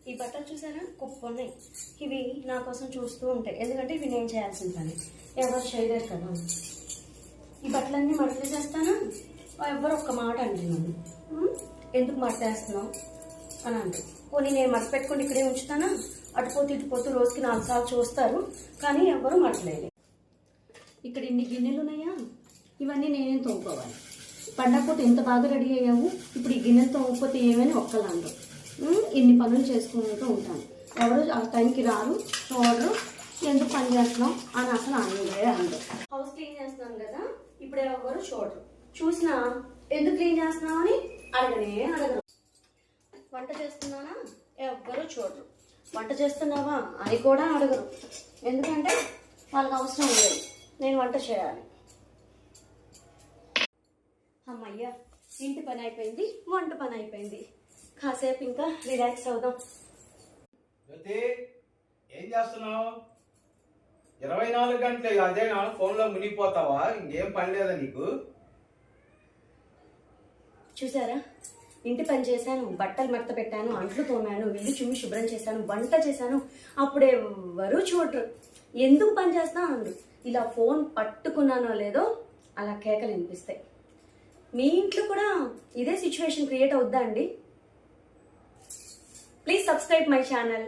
ఈ బట్టలు చూసారా కుప్పు ఉన్నాయి. ఇవి నా కోసం చూస్తూ ఉంటాయి, ఎందుకంటే ఇవి నేను చేయాల్సిన పని, ఎవరు చేయలేరు కదా. ఈ బట్టలన్నీ మడతేసేస్తానా, ఎవరు ఒక్క మాట అంటున్నాను, ఎందుకు మడతేస్తున్నావు అని అంటారు. పోనీ నేను మడత పెట్టుకుని ఇక్కడే ఉంచుతానా, అటుపోతూ ఇటుపోతూ రోజుకి 4 సార్లు చూస్తారు, కానీ ఎవరు మడతలేదు. ఇక్కడ ఇన్ని గిన్నెలు ఉన్నాయా, ఇవన్నీ నేనే తోముకోవాలి. పండగ ఎంత బాగా రెడీ అయ్యావు, ఇప్పుడు ఈ గిన్నెలు తోమకపోతే ఏమని ఒక్కలాండవు. ఇన్ని పనులు చేసుకుంటూ ఉంటాను. ఎవరు ఆ టైంకి రారు, చూడరు, ఎందుకు పని చేస్తున్నావు అని అసలు ఆనందే అందరు. హౌస్ క్లీన్ చేస్తున్నాను కదా, ఇప్పుడు ఎవరు చూడరు, చూసినా ఎందుకు క్లీన్ చేస్తున్నావు అని అడగరు. వంట చేస్తున్నానా, ఎవ్వరు చూడరు. వంట చేస్తున్నావా అని కూడా అడగరు, ఎందుకంటే వాళ్ళకి అవసరం లేదు నేను వంట చేయాలి. అమ్మయ్యా, ఇంటి పని అయిపోయింది, వంట పని అయిపోయింది, కాసేపు ఇంకా రిలాక్స్ అవుదాం. ఏం చేస్తున్నావు? 24 గంటలు అదే ఫోన్లో మునిగిపోతావా? ఇంకేం పని లేదా నీకు? చూసారా, ఇంటి పని చేశాను, బట్టలు మడత పెట్టాను, అంట్లు తోమాను, ఇల్లు చిమ్మి శుభ్రం చేశాను, వంట చేశాను, అప్పుడెవరూ చూడరు. ఎందుకు పని చేస్తా అందు. ఇలా ఫోన్ పట్టుకున్నానో లేదో అలా కేకలు వినిపిస్తాయి. మీ ఇంట్లో కూడా ఇదే సిచ్యువేషన్ క్రియేట్ అవుద్దా అండి? Please subscribe my channel.